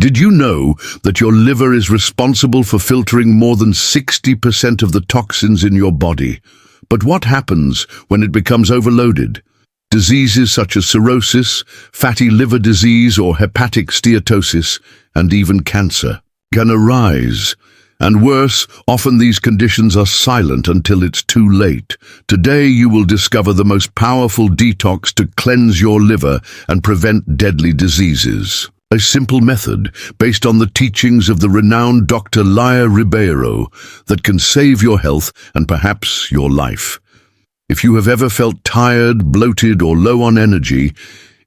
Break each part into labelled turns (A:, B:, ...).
A: Did you know that your liver is responsible for filtering more than 60% of the toxins in your body? But what happens when it becomes overloaded? Diseases such as cirrhosis, fatty liver disease or hepatic steatosis, and even cancer can arise. And worse, often these conditions are silent until it's too late. Today you will discover the most powerful detox to cleanse your liver and prevent deadly diseases. A simple method based on the teachings of the renowned Dr. Lair Ribeiro that can save your health and perhaps your life. If you have ever felt tired, bloated, or low on energy,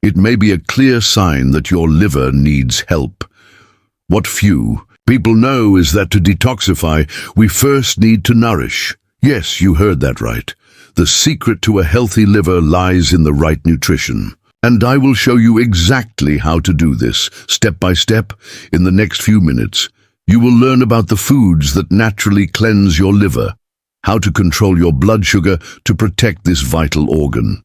A: it may be a clear sign that your liver needs help. What few people know is that to detoxify, we first need to nourish. Yes, you heard that right. The secret to a healthy liver lies in the right nutrition. And I will show you exactly how to do this, step by step, in the next few minutes. You will learn about the foods that naturally cleanse your liver, how to control your blood sugar to protect this vital organ.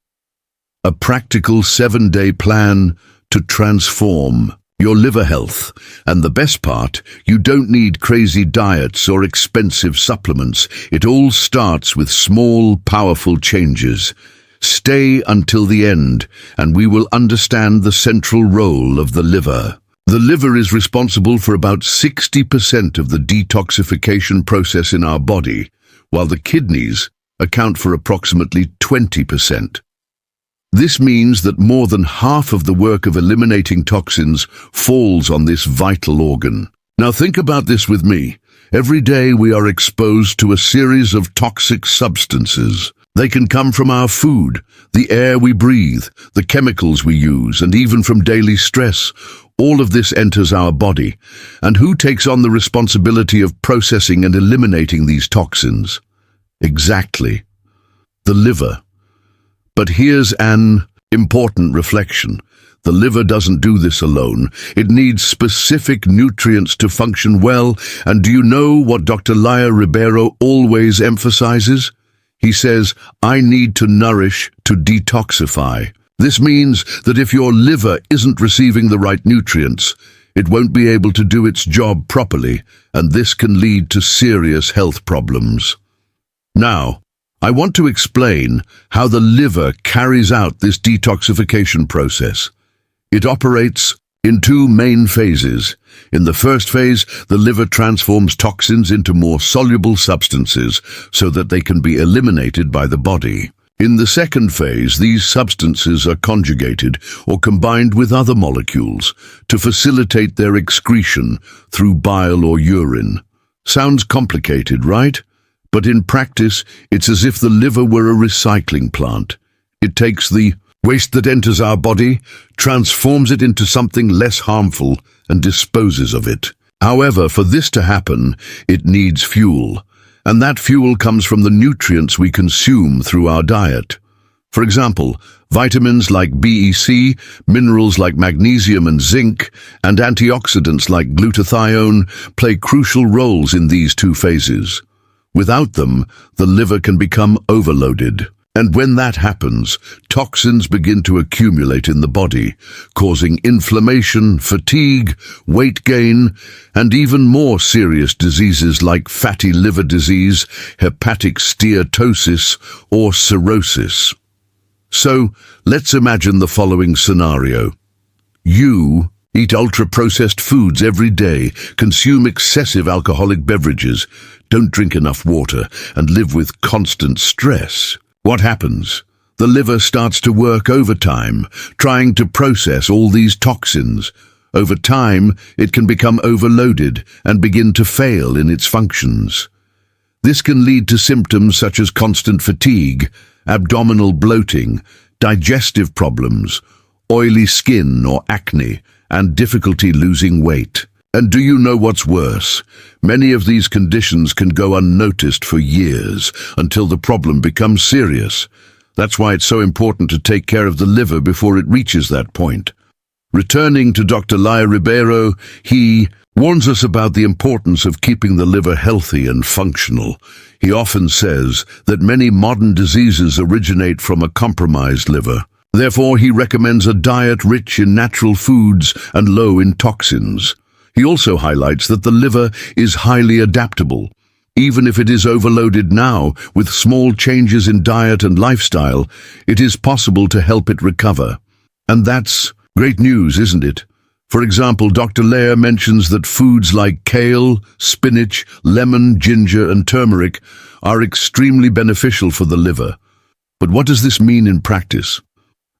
A: A practical 7-day plan to transform your liver health. And the best part, you don't need crazy diets or expensive supplements. It all starts with small, powerful changes. Stay until the end, and we will understand the central role of the liver. The liver is responsible for about 60% of the detoxification process in our body, while the kidneys account for approximately 20%. This means that more than half of the work of eliminating toxins falls on this vital organ. Now think about this with me. Every day we are exposed to a series of toxic substances. They can come from our food, the air we breathe, the chemicals we use, and even from daily stress. All of this enters our body. And who takes on the responsibility of processing and eliminating these toxins? Exactly. The liver. But here's an important reflection. The liver doesn't do this alone. It needs specific nutrients to function well. And do you know what Dr. Lair Ribeiro always emphasizes? He says, I need to nourish to detoxify. This means that if your liver isn't receiving the right nutrients, it won't be able to do its job properly, and this can lead to serious health problems. Now, I want to explain how the liver carries out this detoxification process. It operates in two main phases. In the first phase, the liver transforms toxins into more soluble substances so that they can be eliminated by the body. In the second phase, these substances are conjugated or combined with other molecules to facilitate their excretion through bile or urine. Sounds complicated, right? But in practice, it's as if the liver were a recycling plant. It takes the waste that enters our body, transforms it into something less harmful, and disposes of it. However, for this to happen, it needs fuel, and that fuel comes from the nutrients we consume through our diet. For example, vitamins like BEC, minerals like magnesium and zinc, and antioxidants like glutathione play crucial roles in these two phases. Without them, the liver can become overloaded. And when that happens, toxins begin to accumulate in the body, causing inflammation, fatigue, weight gain, and even more serious diseases like fatty liver disease, hepatic steatosis, or cirrhosis. So, let's imagine the following scenario. You eat ultra-processed foods every day, consume excessive alcoholic beverages, don't drink enough water, and live with constant stress. What happens? The liver starts to work overtime, trying to process all these toxins. Over time, it can become overloaded and begin to fail in its functions. This can lead to symptoms such as constant fatigue, abdominal bloating, digestive problems, oily skin or acne, and difficulty losing weight. And do you know what's worse? Many of these conditions can go unnoticed for years until the problem becomes serious. That's why it's so important to take care of the liver before it reaches that point. Returning to Dr. Lair Ribeiro, he warns us about the importance of keeping the liver healthy and functional. He often says that many modern diseases originate from a compromised liver. Therefore, he recommends a diet rich in natural foods and low in toxins. He also highlights that the liver is highly adaptable. Even if it is overloaded now, with small changes in diet and lifestyle, it is possible to help it recover. And that's great news, isn't it? For example, Dr. Lair mentions that foods like kale, spinach, lemon, ginger, and turmeric are extremely beneficial for the liver. But what does this mean in practice?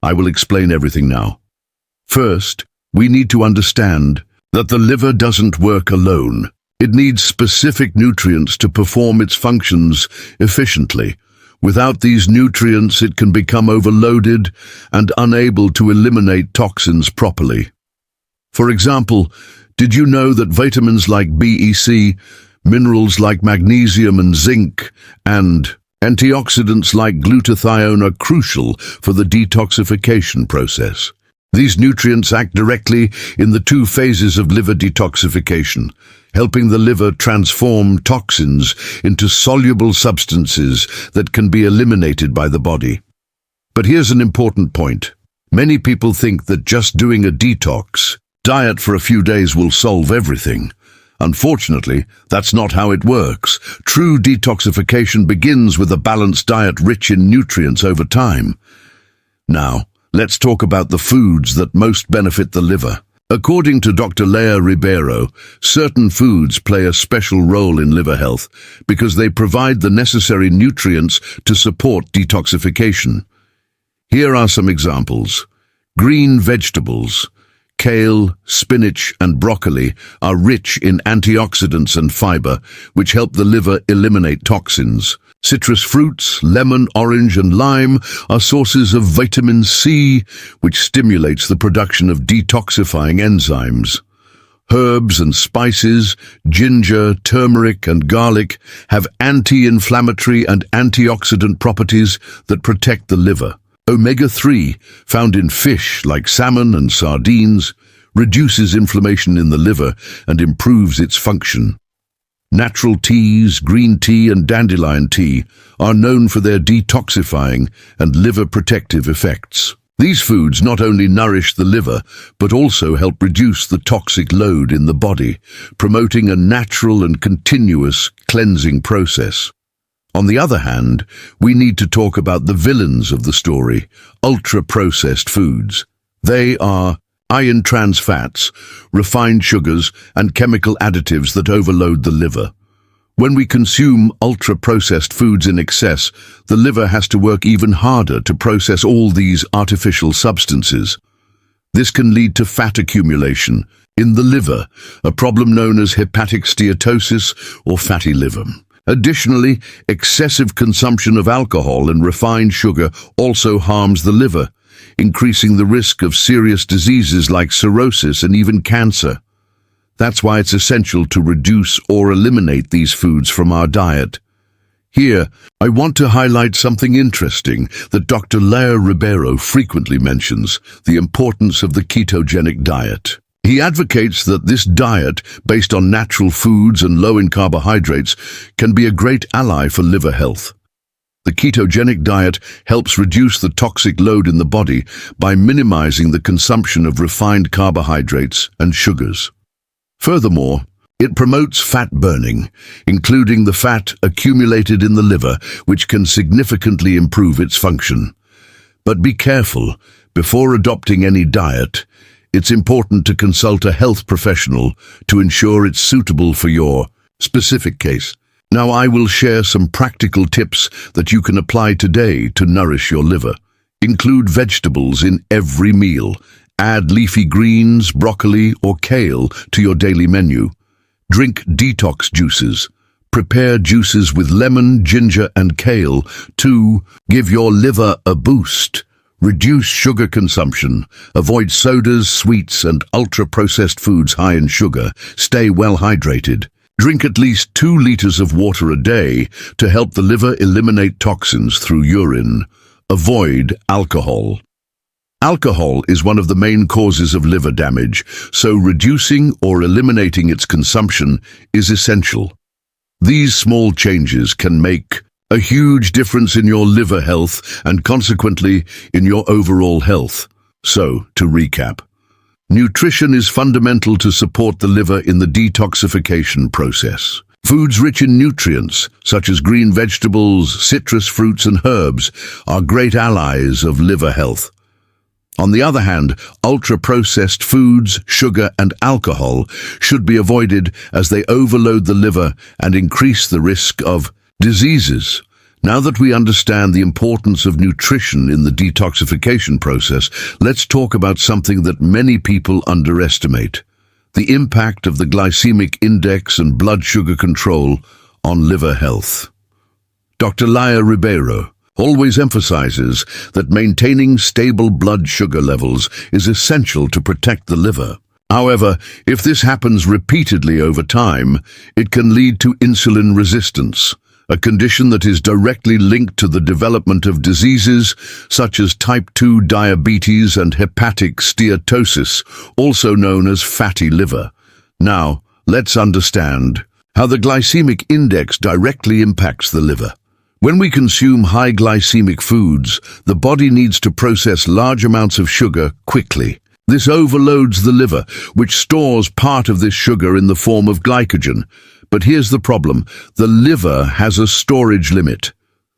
A: I will explain everything now. First, we need to understand that the liver doesn't work alone. It needs specific nutrients to perform its functions efficiently. Without these nutrients, it can become overloaded and unable to eliminate toxins properly. For example, did you know that vitamins like BEC, minerals like magnesium and zinc, and antioxidants like glutathione are crucial for the detoxification process? These nutrients act directly in the two phases of liver detoxification, helping the liver transform toxins into soluble substances that can be eliminated by the body. But here's an important point. Many people think that just doing a detox diet for a few days will solve everything. Unfortunately, that's not how it works. True detoxification begins with a balanced diet rich in nutrients over time. Now, let's talk about the foods that most benefit the liver. According to Dr. Lair Ribeiro, certain foods play a special role in liver health because they provide the necessary nutrients to support detoxification. Here are some examples. Green vegetables. Kale, spinach, and broccoli are rich in antioxidants and fiber, which help the liver eliminate toxins. Citrus fruits, lemon, orange, and lime are sources of vitamin C, which stimulates the production of detoxifying enzymes. Herbs and spices, ginger, turmeric, and garlic have anti-inflammatory and antioxidant properties that protect the liver. Omega-3, found in fish like salmon and sardines, reduces inflammation in the liver and improves its function. Natural teas, green tea, and dandelion tea are known for their detoxifying and liver protective effects. These foods not only nourish the liver, but also help reduce the toxic load in the body, promoting a natural and continuous cleansing process. On the other hand, we need to talk about the villains of the story, ultra-processed foods. They are high trans fats, refined sugars, and chemical additives that overload the liver. When we consume ultra-processed foods in excess, the liver has to work even harder to process all these artificial substances. This can lead to fat accumulation in the liver, a problem known as hepatic steatosis or fatty liver. Additionally, excessive consumption of alcohol and refined sugar also harms the liver, increasing the risk of serious diseases like cirrhosis and even cancer. That's why it's essential to reduce or eliminate these foods from our diet. Here, I want to highlight something interesting that Dr. Lair Ribeiro frequently mentions, the importance of the ketogenic diet. He advocates that this diet, based on natural foods and low in carbohydrates, can be a great ally for liver health. The ketogenic diet helps reduce the toxic load in the body by minimizing the consumption of refined carbohydrates and sugars. Furthermore, it promotes fat burning, including the fat accumulated in the liver, which can significantly improve its function. But be careful, before adopting any diet, it's important to consult a health professional to ensure it's suitable for your specific case. Now I will share some practical tips that you can apply today to nourish your liver. Include vegetables in every meal. Add leafy greens, broccoli, or kale to your daily menu. Drink detox juices. Prepare juices with lemon, ginger, and kale to give your liver a boost. Reduce sugar consumption. Avoid sodas, sweets, and ultra-processed foods high in sugar. Stay well hydrated. Drink at least 2 liters of water a day to help the liver eliminate toxins through urine. Avoid alcohol. Alcohol is one of the main causes of liver damage, so reducing or eliminating its consumption is essential. These small changes can make a huge difference in your liver health and consequently in your overall health. So, to recap, Nutrition is fundamental to support the liver in the detoxification process. Foods rich in nutrients, such as green vegetables, citrus fruits and herbs, are great allies of liver health. On the other hand, ultra-processed foods, sugar and alcohol should be avoided as they overload the liver and increase the risk of diseases. Now that we understand the importance of nutrition in the detoxification process, let's talk about something that many people underestimate: the impact of the glycemic index and blood sugar control on liver health. Dr. Lair Ribeiro always emphasizes that maintaining stable blood sugar levels is essential to protect the liver. However, if this happens repeatedly over time, it can lead to insulin resistance, a condition that is directly linked to the development of diseases such as type 2 diabetes and hepatic steatosis, also known as fatty liver. Now, let's understand how the glycemic index directly impacts the liver. When we consume high glycemic foods, the body needs to process large amounts of sugar quickly. This overloads the liver, which stores part of this sugar in the form of glycogen. But here's the problem: the liver has a storage limit.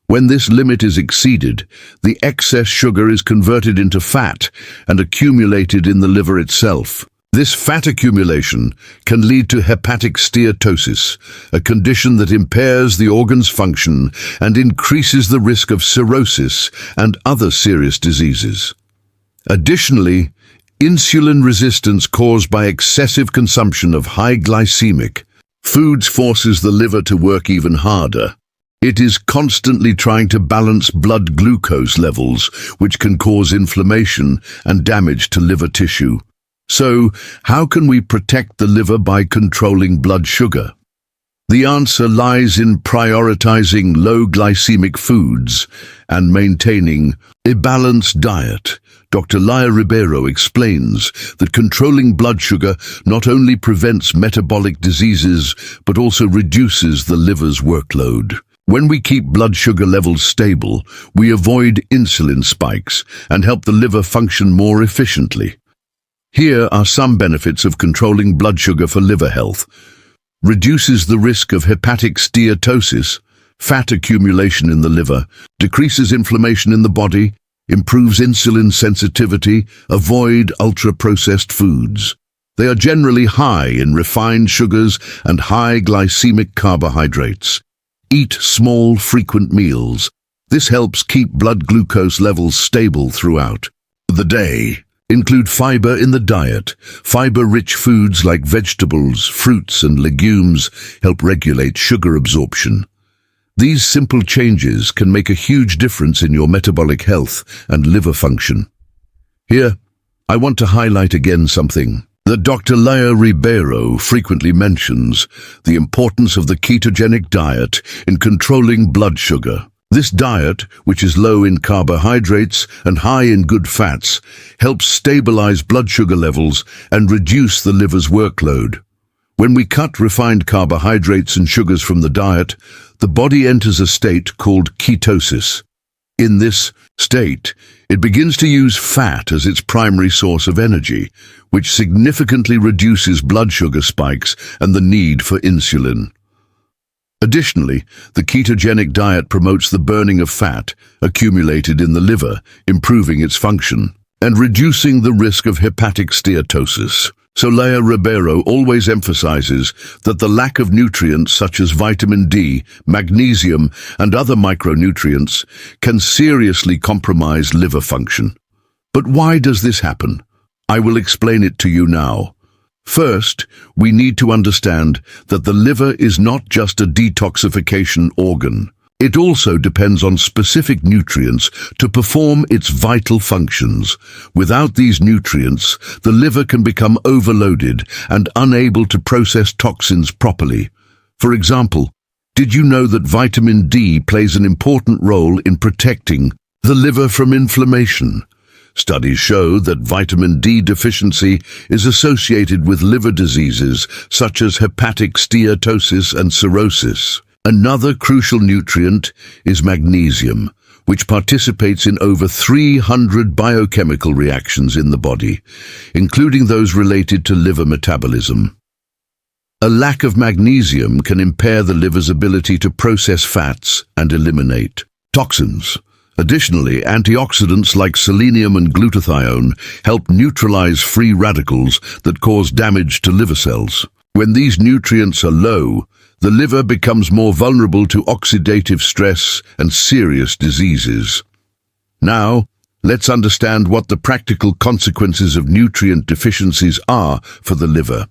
A: When this limit is exceeded, the excess sugar is converted into fat and accumulated in the liver itself. This fat accumulation can lead to hepatic steatosis, a condition that impairs the organ's function and increases the risk of cirrhosis and other serious diseases. Additionally, insulin resistance caused by excessive consumption of high glycemic foods forces the liver to work even harder. It is constantly trying to balance blood glucose levels, which can cause inflammation and damage to liver tissue. So, how can we protect the liver by controlling blood sugar? The answer lies in prioritizing low glycemic foods and maintaining a balanced diet. Dr. Lair Ribeiro explains that controlling blood sugar not only prevents metabolic diseases but also reduces the liver's workload. When we keep blood sugar levels stable, we avoid insulin spikes and help the liver function more efficiently. Here are some benefits of controlling blood sugar for liver health. Reduces the risk of hepatic steatosis, fat accumulation in the liver, decreases inflammation in the body, improves insulin sensitivity. Avoid ultra-processed foods. They are generally high in refined sugars and high glycemic carbohydrates. Eat small, frequent meals. This helps keep blood glucose levels stable throughout the day. Include fiber in the diet. Fiber-rich foods like vegetables, fruits and legumes help regulate sugar absorption. These simple changes can make a huge difference in your metabolic health and liver function. Here, I want to highlight again something that Dr. Lair Ribeiro frequently mentions: the importance of the ketogenic diet in controlling blood sugar. This diet, which is low in carbohydrates and high in good fats, helps stabilize blood sugar levels and reduce the liver's workload. When we cut refined carbohydrates and sugars from the diet, the body enters a state called ketosis. In this state, it begins to use fat as its primary source of energy, which significantly reduces blood sugar spikes and the need for insulin. Additionally, the ketogenic diet promotes the burning of fat accumulated in the liver, improving its function and reducing the risk of hepatic steatosis. So Lair Ribeiro always emphasizes that the lack of nutrients such as vitamin D, magnesium, and other micronutrients can seriously compromise liver function. But why does this happen? I will explain it to you now. First, we need to understand that the liver is not just a detoxification organ. It also depends on specific nutrients to perform its vital functions. Without these nutrients, the liver can become overloaded and unable to process toxins properly. For example, did you know that vitamin D plays an important role in protecting the liver from inflammation? Studies show that vitamin D deficiency is associated with liver diseases such as hepatic steatosis and cirrhosis. Another crucial nutrient is magnesium, which participates in over 300 biochemical reactions in the body, including those related to liver metabolism. A lack of magnesium can impair the liver's ability to process fats and eliminate toxins. Additionally, antioxidants like selenium and glutathione help neutralize free radicals that cause damage to liver cells. When these nutrients are low, the liver becomes more vulnerable to oxidative stress and serious diseases. Now, let's understand what the practical consequences of nutrient deficiencies are for the liver.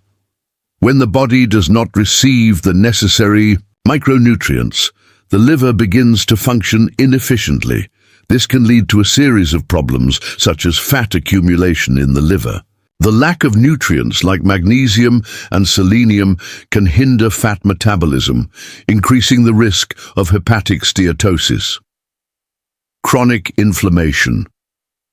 A: When the body does not receive the necessary micronutrients, the liver begins to function inefficiently. This can lead to a series of problems, such as fat accumulation in the liver. The lack of nutrients like magnesium and selenium can hinder fat metabolism, increasing the risk of hepatic steatosis. Chronic inflammation.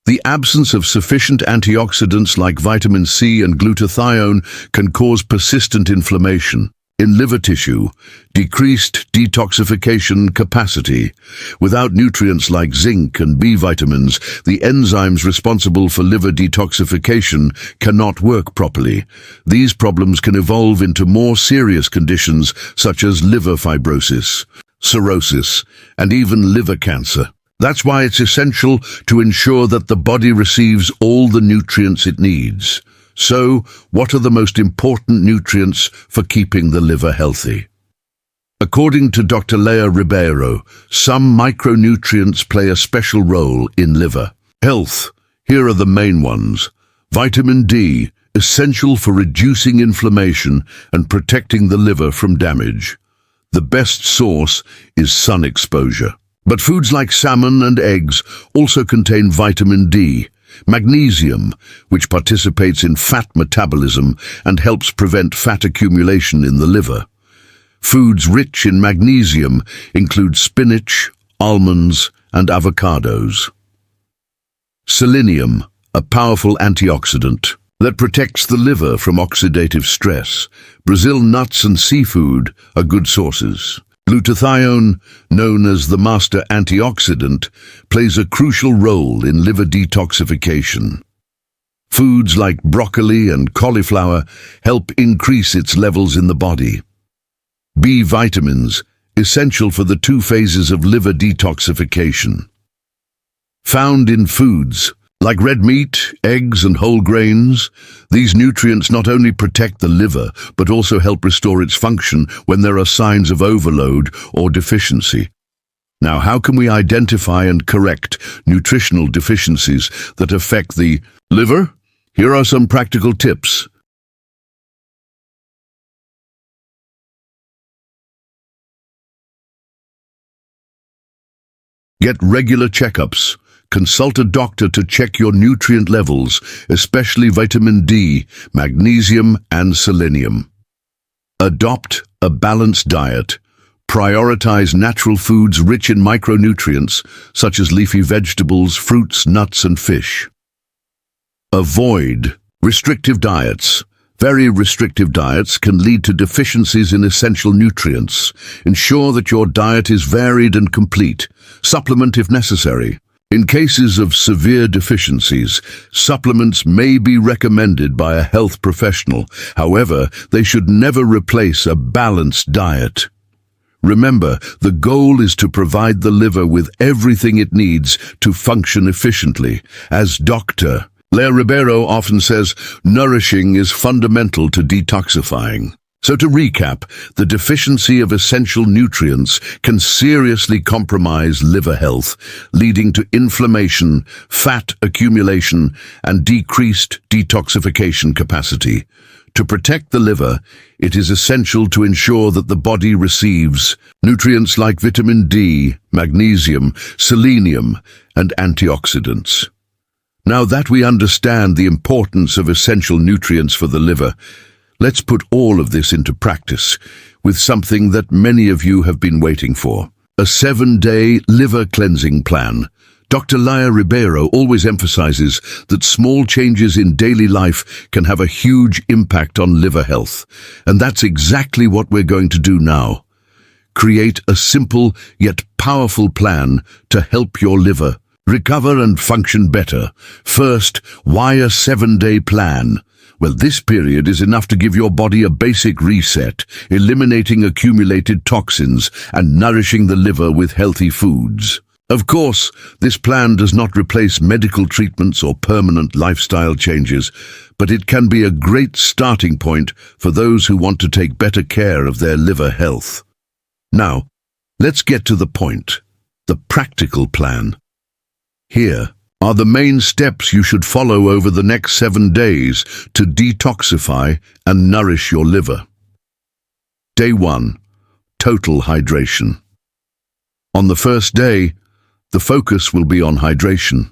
A: The absence of sufficient antioxidants like vitamin C and glutathione can cause persistent inflammation in liver tissue, decreased detoxification capacity. Without nutrients like zinc and B vitamins, the enzymes responsible for liver detoxification cannot work properly. These problems can evolve into more serious conditions such as liver fibrosis, cirrhosis, and even liver cancer. That's why it's essential to ensure that the body receives all the nutrients it needs. So, what are the most important nutrients for keeping the liver healthy? According to Dr. Lair Ribeiro, some micronutrients play a special role in liver health. Here are the main ones. Vitamin D, essential for reducing inflammation and protecting the liver from damage. The best source is sun exposure. But foods like salmon and eggs also contain vitamin D. Magnesium, which participates in fat metabolism and helps prevent fat accumulation in the liver. Foods rich in magnesium include spinach, almonds, and avocados. Selenium, a powerful antioxidant that protects the liver from oxidative stress. Brazil nuts and seafood are good sources. Glutathione, known as the master antioxidant, plays a crucial role in liver detoxification. Foods like broccoli and cauliflower help increase its levels in the body. B vitamins, essential for the 2 phases of liver detoxification. Found in foods like red meat, eggs, and whole grains, these nutrients not only protect the liver, but also help restore its function when there are signs of overload or deficiency. Now, how can we identify and correct nutritional deficiencies that affect the liver? Here are some practical tips. Get regular checkups. Consult a doctor to check your nutrient levels, especially vitamin D, magnesium, and selenium. Adopt a balanced diet. Prioritize natural foods rich in micronutrients, such as leafy vegetables, fruits, nuts, and fish. Avoid restrictive diets. Very restrictive diets can lead to deficiencies in essential nutrients. Ensure that your diet is varied and complete. Supplement if necessary. In cases of severe deficiencies, supplements may be recommended by a health professional. However, they should never replace a balanced diet. Remember, the goal is to provide the liver with everything it needs to function efficiently. As Dr. Lair Ribeiro often says, nourishing is fundamental to detoxifying. So to recap, the deficiency of essential nutrients can seriously compromise liver health, leading to inflammation, fat accumulation, and decreased detoxification capacity. To protect the liver, it is essential to ensure that the body receives nutrients like vitamin D, magnesium, selenium, and antioxidants. Now that we understand the importance of essential nutrients for the liver, let's put all of this into practice with something that many of you have been waiting for. A 7-day liver cleansing plan. Dr. Lair Ribeiro always emphasizes that small changes in daily life can have a huge impact on liver health. And that's exactly what we're going to do now. create a simple yet powerful plan to help your liver recover and function better. First, why a 7-day plan? Well, this period is enough to give your body a basic reset, eliminating accumulated toxins and nourishing the liver with healthy foods. Of course, this plan does not replace medical treatments or permanent lifestyle changes, but it can be a great starting point for those who want to take better care of their liver health. Now, let's get to the point, the practical plan. Here are the main steps you should follow over the next 7 days to detoxify and nourish your liver. Day 1. Total hydration. On the first day, the focus will be on hydration.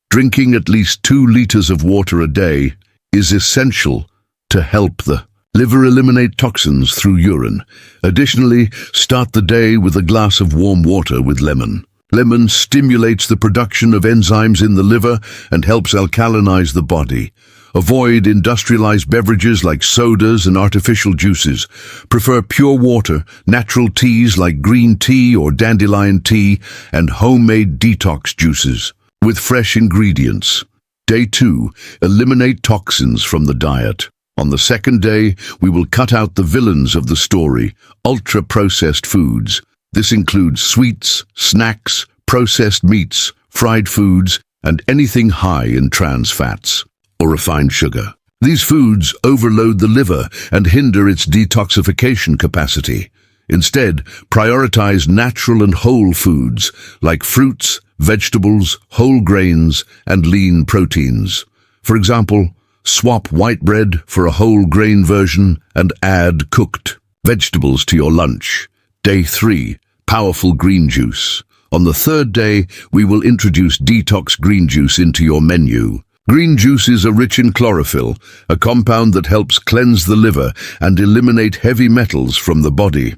A: Drinking at least 2 liters of water a day is essential to help the liver eliminate toxins through urine. Additionally, start the day with a glass of warm water with lemon. Lemon stimulates the production of enzymes in the liver and helps alkalinize the body. Avoid industrialized beverages like sodas and artificial juices. Prefer pure water, natural teas like green tea or dandelion tea, and homemade detox juices with fresh ingredients. Day 2. Eliminate toxins from the diet. On the second day, we will cut out the villains of the story, ultra-processed foods. This includes sweets, snacks, processed meats, fried foods, and anything high in trans fats or refined sugar. These foods overload the liver and hinder its detoxification capacity. Instead, prioritize natural and whole foods like fruits, vegetables, whole grains, and lean proteins. For example, swap white bread for a whole grain version and add cooked vegetables to your lunch. Day 3. Powerful green juice. On the third day, we will introduce detox green juice into your menu. Green juices are rich in chlorophyll, a compound that helps cleanse the liver and eliminate heavy metals from the body.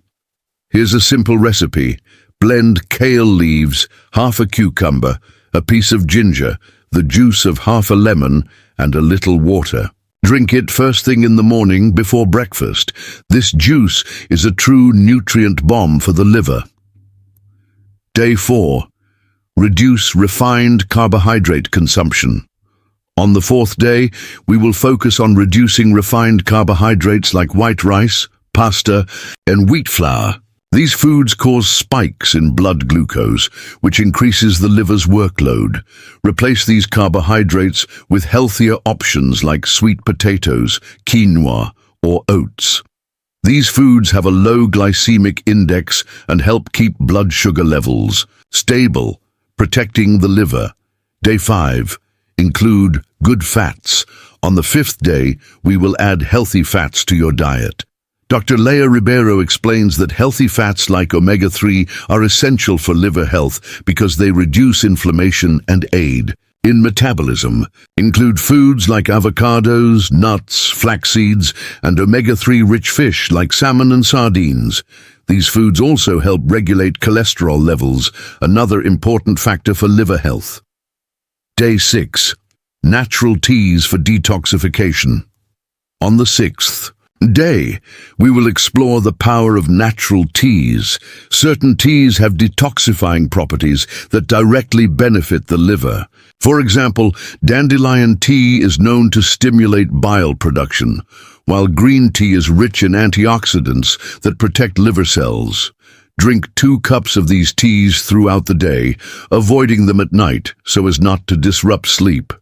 A: Here's a simple recipe. Blend kale leaves, half a cucumber, a piece of ginger, the juice of half a lemon, and a little water. Drink it first thing in the morning before breakfast. This juice is a true nutrient bomb for the liver. Day 4. Reduce refined carbohydrate consumption. On the 4th day, we will focus on reducing refined carbohydrates like white rice, pasta, and wheat flour. These foods cause spikes in blood glucose, which increases the liver's workload. Replace these carbohydrates with healthier options like sweet potatoes, quinoa, or oats. These foods have a low glycemic index and help keep blood sugar levels stable, protecting the liver. Day 5. Include good fats. On the 5th day, we will add healthy fats to your diet. Dr. Lair Ribeiro explains that healthy fats like omega-3 are essential for liver health because they reduce inflammation and aid in metabolism. Include foods like avocados, nuts, flax seeds, and omega-3 rich fish like salmon and sardines. These foods also help regulate cholesterol levels, another important factor for liver health. Day 6. Natural teas for detoxification. On the 6th day, we will explore the power of natural teas. Certain teas have detoxifying properties that directly benefit the liver. For example, dandelion tea is known to stimulate bile production, while green tea is rich in antioxidants that protect liver cells. Drink 2 cups of these teas throughout the day, avoiding them at night so as not to disrupt sleep.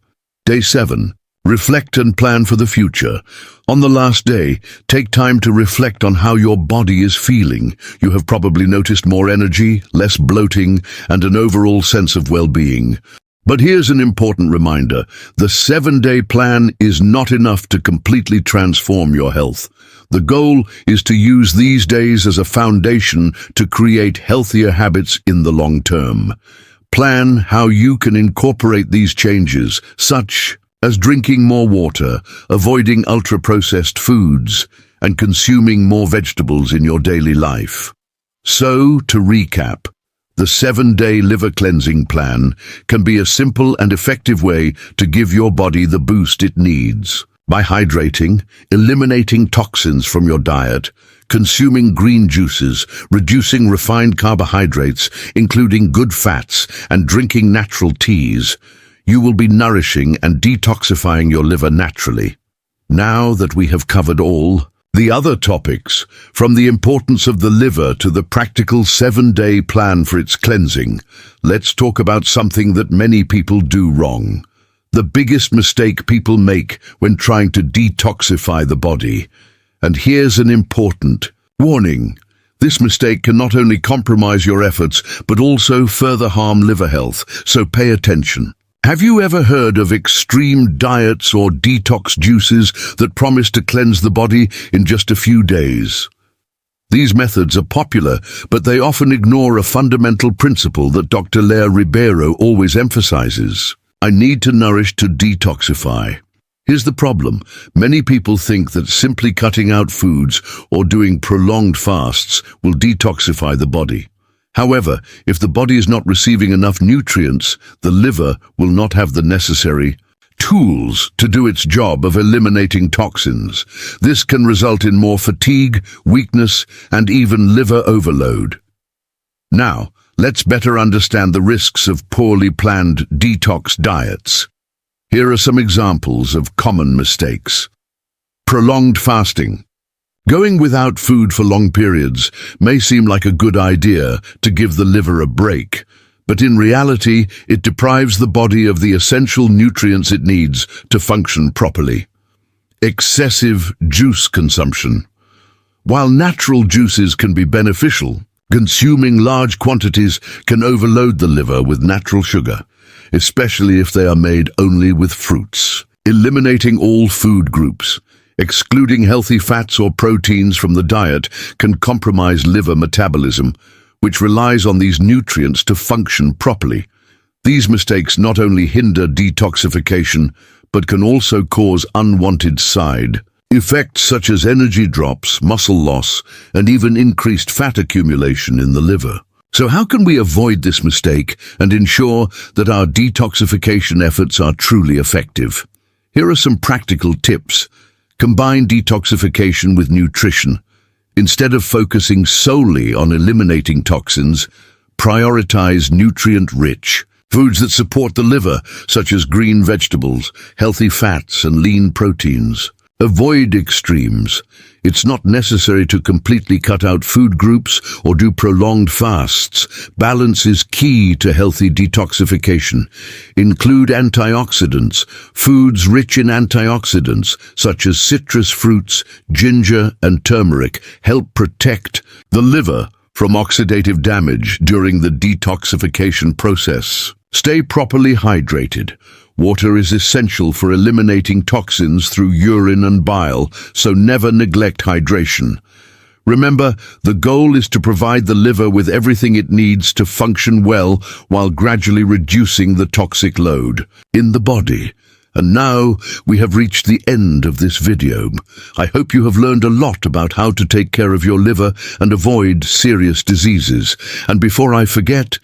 A: Day 7. Reflect and plan for the future. On the last day, take time to reflect on how your body is feeling. You have probably noticed more energy, less bloating, and an overall sense of well-being. But here's an important reminder. The 7-day plan is not enough to completely transform your health. The goal is to use these days as a foundation to create healthier habits in the long term. Plan how you can incorporate these changes, such as drinking more water, avoiding ultra-processed foods, and consuming more vegetables in your daily life. So, to recap, the 7-day liver cleansing plan can be a simple and effective way to give your body the boost it needs. By hydrating, eliminating toxins from your diet, consuming green juices, reducing refined carbohydrates, including good fats, and drinking natural teas, you will be nourishing and detoxifying your liver naturally. Now that we have covered all the other topics, from the importance of the liver to the practical 7-day plan for its cleansing, let's talk about something that many people do wrong. The biggest mistake people make when trying to detoxify the body. And here's an important warning. This mistake can not only compromise your efforts, but also further harm liver health, so pay attention. Have you ever heard of extreme diets or detox juices that promise to cleanse the body in just a few days? These methods are popular, but they often ignore a fundamental principle that Dr. Lair Ribeiro always emphasizes. I need to nourish to detoxify. Here's the problem. Many people think that simply cutting out foods or doing prolonged fasts will detoxify the body. However, if the body is not receiving enough nutrients, the liver will not have the necessary tools to do its job of eliminating toxins. This can result in more fatigue, weakness, and even liver overload. Now, let's better understand the risks of poorly planned detox diets. Here are some examples of common mistakes. Prolonged fasting. Going without food for long periods may seem like a good idea to give the liver a break, but in reality, it deprives the body of the essential nutrients it needs to function properly. Excessive juice consumption. While natural juices can be beneficial, consuming large quantities can overload the liver with natural sugar, especially if they are made only with fruits. Eliminating all food groups. Excluding healthy fats or proteins from the diet can compromise liver metabolism, which relies on these nutrients to function properly. These mistakes not only hinder detoxification, but can also cause unwanted side effects such as energy drops, muscle loss, and even increased fat accumulation in the liver. So how can we avoid this mistake and ensure that our detoxification efforts are truly effective? Here are some practical tips. Combine detoxification with nutrition. Instead of focusing solely on eliminating toxins, prioritize nutrient-rich foods that support the liver, such as green vegetables, healthy fats, and lean proteins. Avoid extremes. It's not necessary to completely cut out food groups or do prolonged fasts. Balance is key to healthy detoxification. Include antioxidants. Foods rich in antioxidants, such as citrus fruits, ginger, and turmeric, help protect the liver from oxidative damage during the detoxification process. Stay properly hydrated. Water is essential for eliminating toxins through urine and bile, so never neglect hydration. Remember, the goal is to provide the liver with everything it needs to function well while gradually reducing the toxic load in the body. And now we have reached the end of this video. I hope you have learned a lot about how to take care of your liver and avoid serious diseases. And before I forget,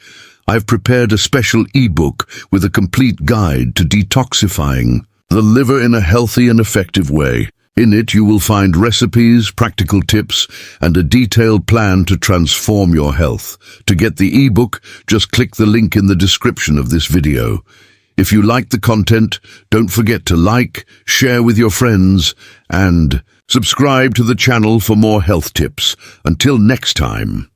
A: I've prepared a special ebook with a complete guide to detoxifying the liver in a healthy and effective way. In it, you will find recipes, practical tips, and a detailed plan to transform your health. To get the ebook, just click the link in the description of this video. If you like the content, don't forget to like, share with your friends, and subscribe to the channel for more health tips. Until next time.